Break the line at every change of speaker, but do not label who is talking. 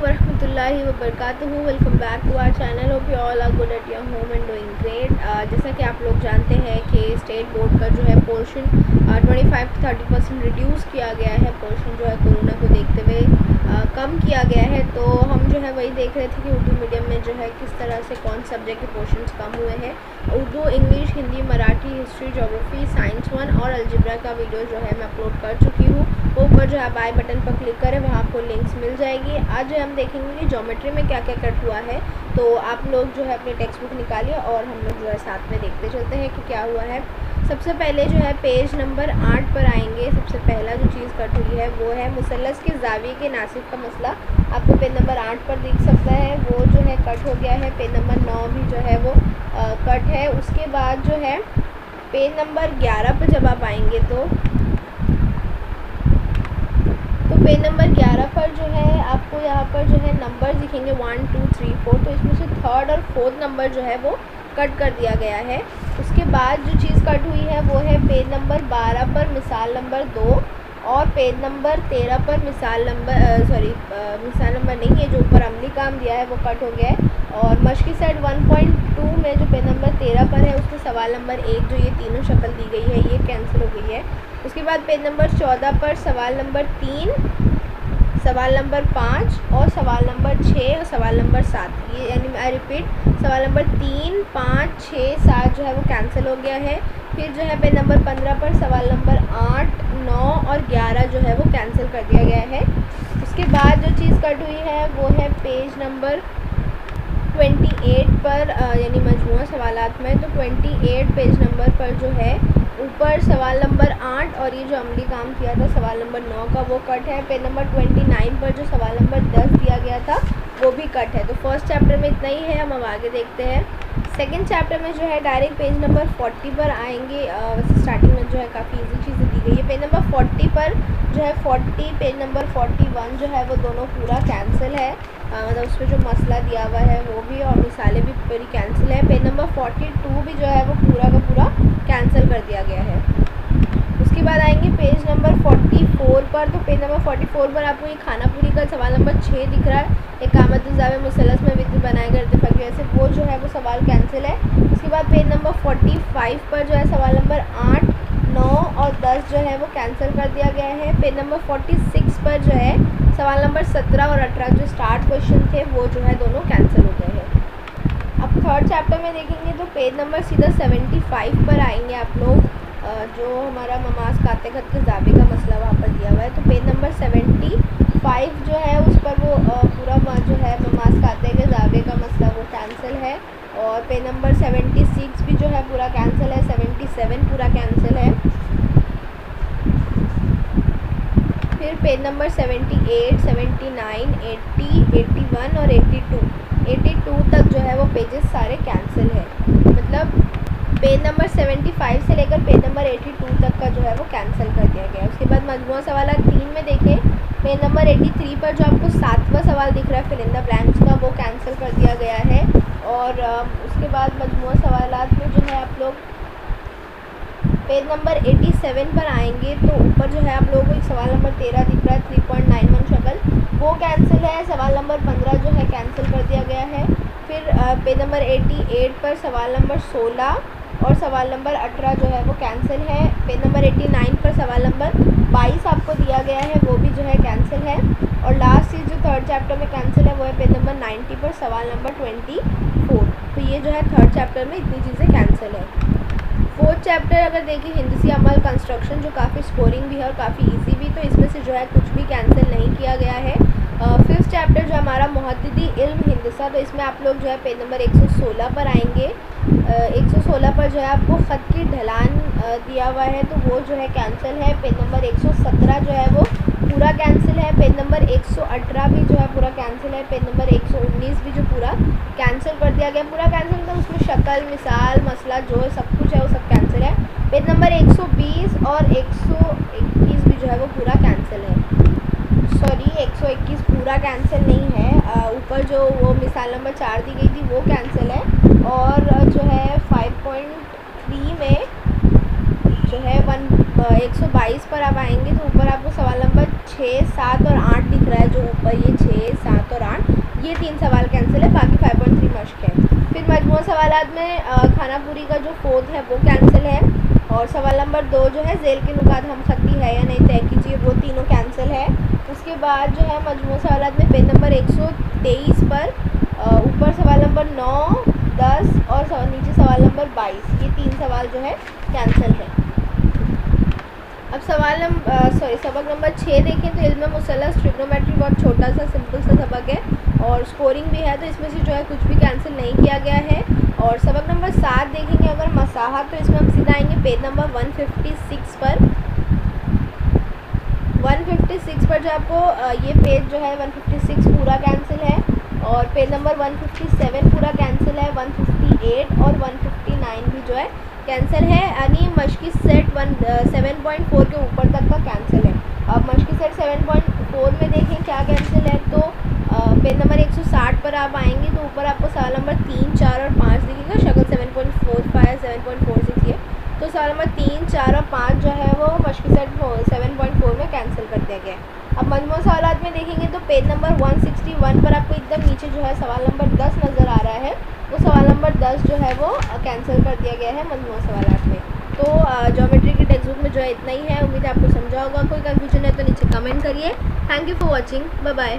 वरहमतुल्लाहि वबरकातुहू। Welcome back to our channel. Hope you all are good at your home and doing great. जैसा कि आप लोग जानते हैं कि स्टेट बोर्ड का जो है पोर्शन 25 to 30% रिड्यूस किया गया है। पोर्शन जो है कोरोना को देखते हुए कम किया गया है। तो हम जो है वही देख रहे थे कि उर्दू मीडियम में जो है किस तरह से कौन सब्जेक्ट के पोर्शंस कम हुए हैं। Urdu, English, Hindi, Marathi, history, geography, science 1 और अलजेब्रा का वीडियो जो है मैं अपलोड कर चुकी हूँ। ऊपर जो है आप आई बटन पर क्लिक करें, वहाँ आपको लिंक्स मिल जाएगी। आज हम देखेंगे कि ज्योमेट्री में क्या क्या कट हुआ है। तो आप लोग जो है अपनी टेक्स्ट बुक निकालिए और हम लोग जो है साथ में देखते चलते हैं कि क्या हुआ है। सबसे पहले जो है पेज नंबर 8 पर आएंगे। सबसे पहला जो चीज़ कट हुई है वो है मुसल्लस के ज़ाविये के नासिब का मसला। आपको पेज नंबर 8 पर दिख सकता है, वो जो है कट हो गया है। पेज नंबर 9 भी जो है वो कट है। उसके बाद जो है पेज नंबर 11 पर जब आप आएंगे तो पेज नंबर 11 पर जो है आपको यहाँ पर जो है नंबर दिखेंगे 1 2 3 4। तो इसमें से थर्ड और फोर्थ नंबर जो है वो कट कर दिया गया है। उसके बाद जो चीज़ कट हुई है वो है पेज नंबर 12 पर मिसाल नंबर 2 और पेज नंबर 13 पर मिसाल नंबर नहीं है, जो ऊपर अमली काम दिया है वो कट हो गया है। और मश्की सेट 1.2 में जो पेज नंबर 13 पर है उसमें सवाल नंबर 1 जो ये तीनों शक्ल दी गई है ये कैंसिल हो गई है। उसके बाद पेज नंबर 14 पर सवाल नंबर 3, सवाल नंबर 5 और सवाल नंबर 6 और सवाल नंबर 7, ये यानी आई रिपीट सवाल नंबर 3, 5, 6, 7 जो है वो कैंसिल हो गया है। फिर जो है पेज नंबर 15 पर सवाल नंबर 8, 9 और 11 जो है वो कैंसिल कर दिया गया है। उसके बाद जो चीज़ कट हुई है वो है पेज नंबर 28 पर यानी मजमूआ सवालात में। तो 28 पेज नंबर पर जो है ऊपर सवाल नंबर 8 और ये जो अमली काम किया था सवाल नंबर 9 का वो कट है। पेज नंबर 29 पर जो सवाल नंबर 10 दिया गया था वो भी कट है। तो फर्स्ट चैप्टर में इतना ही है। हम अब आगे देखते हैं। सेकंड चैप्टर में जो है डायरेक्ट पेज नंबर 40 पर आएंगे। वैसे स्टार्टिंग में जो है काफ़ी इजी चीज़ें दी गई है। पेज नंबर 40 पर जो है 40, पेज नंबर 41 जो है वो दोनों पूरा कैंसिल है। मतलब उसमें जो मसला दिया हुआ है वो भी और मिसालें भी पूरी कैंसिल है। पेज नंबर 42 भी जो है वो पूरा का पूरा कैंसिल कर दिया गया है। उसके बाद आएंगे पेज नंबर 44 पर। तो पेज नंबर 44 पर आपको ये खाना पूरी का सवाल नंबर 6 दिख रहा है। इकामत-उज़-ज़ावे मुसल्लस में वित्र बनाए गए इत्तिफ़ाक़ी वजह से वो जो है वो सवाल कैंसिल है। उसके बाद पेज नंबर 45 पर जो है सवाल नंबर 8, 9 और 10 जो है वो कैंसिल कर दिया गया है। पेज नंबर 46 पर जो है सवाल नंबर 17 और 18 जो स्टार्ट क्वेश्चन थे वो जो है दोनों कैंसिल हो गए हैं। अब थर्ड चैप्टर में देखेंगे तो पेज नंबर सीधा 75 पर आएंगे आप लोग। जो हमारा ममाज काते खत के ज़ाबे का मसला वहाँ पर दिया हुआ है। तो पेज नंबर 75 जो है उस पर वो पूरा जो है ममाज काते के ज़ाबे का मसला वो कैंसिल है। और पेज नंबर 76 भी जो है पूरा कैंसिल है। 77 पूरा कैंसिल है। फिर पेज नंबर 78, 79, 80, 81 और 82 तक जो है वो पेजेस सारे कैंसिल है। मतलब पेज नंबर 75 से लेकर पेज नंबर 82 तक का जो है वो कैंसिल कर दिया गया है। उसके बाद मजमूआ सवालात 3 में देखें, पेज नंबर 83 पर जो आपको 7वां सवाल दिख रहा है फिल इन द ब्लैंक्स का वो कैंसिल कर दिया गया है। और उसके बाद मजमूआ सवालात में जो है आप लोग पेज नंबर 87 पर आएंगे तो ऊपर जो है आप लोगों को एक सवाल नंबर 13 दिख रहा है 3.91 शक्ल, वो कैंसिल है। सवाल नंबर 15 जो है कैंसिल कर दिया गया है। फिर पेज नंबर 88 पर सवाल नंबर 16 और सवाल नंबर 18 जो है वो कैंसिल है। पेज नंबर 89 पर सवाल नंबर 22 आपको दिया गया है वो भी जो है कैंसिल है। और लास्ट चीज़ जो थर्ड चैप्टर में कैंसिल है वो है पेज नंबर 90 पर सवाल नंबर 24। तो ये जो है थर्ड चैप्टर में इतनी चीज़ें कैंसिल है। फोर्थ चैप्टर अगर देखिए हिंदसी अमल कंस्ट्रक्शन जो काफ़ी स्कोरिंग भी है और काफ़ी इजी भी, तो इसमें से जो है कुछ भी कैंसिल नहीं किया गया है। फिफ्थ चैप्टर जो हमारा मुहद्दिदी इल्म हिंदसा, तो इसमें आप लोग जो है पेज नंबर 116 पर आएंगे। 116 पर जो है आपको ख़त की ढलान दिया हुआ है तो वो जो है कैंसिल है। पेज नंबर 117 जो है वो पूरा कैंसिल है। पेज नंबर 118 भी जो है पूरा कैंसिल है। पेज नंबर 119 भी जो पूरा कैंसिल कर दिया गया। पूरा कैंसिल मतलब उसमें शक्ल, मिसाल, मसला जो है सब कुछ है वो सब कैंसिल है। पेज नंबर 120 और 121 भी जो है वो पूरा कैंसिल है। सॉरी 121 पूरा कैंसिल नहीं है। ऊपर जो वो मिसाल नंबर 4 दी गई थी वो कैंसिल है। और जो है 5.3 में जो है 122 पर आप आएंगे तो ऊपर आपको सवाल नंबर 6, 7 और 8 दिख रहा है। जो ऊपर ये 6, 7 और ये 3 सवाल कैंसिल है, बाकी 5.3 मश्क है। फिर मजमूआ सवालात में खानापुरी का जो 4th है वो कैंसिल है, और सवाल नंबर 2 जो है ज़ेल के नुकात हम खत्ती है या नहीं तय कीजिए, वो तीनों कैंसिल है। उसके बाद जो है मजमूआ सवालात में पेज नंबर 123 पर ऊपर सवाल नंबर 9, 10 और नीचे सवाल नंबर 22, ये 3 सवाल जो है कैंसिल है। अब सबक नंबर 6 देखें तो इल्म मुसल्लस ट्रिग्नोमेट्री बहुत छोटा सा सिंपल सा सबक है और स्कोरिंग भी है, तो इसमें से जो है कुछ भी कैंसिल नहीं किया गया है। और सबक नंबर 7 देखेंगे अगर मसाहत, तो इसमें हम सीधा आएंगे पेज नंबर 156 पर। 156 पर जो आपको ये पेज जो है 156 पूरा कैंसिल है, और पेज नंबर 157 पूरा कैंसिल है, 158 और 159 भी जो है कैंसिल है, यानी मश्की सेट 7.4 के ऊपर तक का कैंसिल है। अब मश्की सेट 7.4 में देखें क्या कैंसिल है, तो पेज नंबर 160 पर आप आएंगे तो ऊपर आपको सवाल नंबर 3, 4 और 5 दिखेगा, शक्ल 7.45, 7.46 ये, तो सवाल नंबर 3, 4 और 5 जो है वो मश्की सेट 7.4 में कैंसिल कर दिया गया है। अब मजमूआ सवालात में देखेंगे तो पेज नंबर 161 पर आपको एकदम नीचे जो है सवाल नंबर 10 नज़र आ रहा है, वो सवाल नंबर 10 जो है वो कैंसिल कर दिया गया है मजमूआ सवालात में। तो ज्योमेट्री की टेक्स्ट बुक में जो है इतना ही है, उम्मीद है आपको समझा होगा। कोई कन्फ्यूजन है तो नीचे कमेंट करिए। Thank you for watching, bye bye.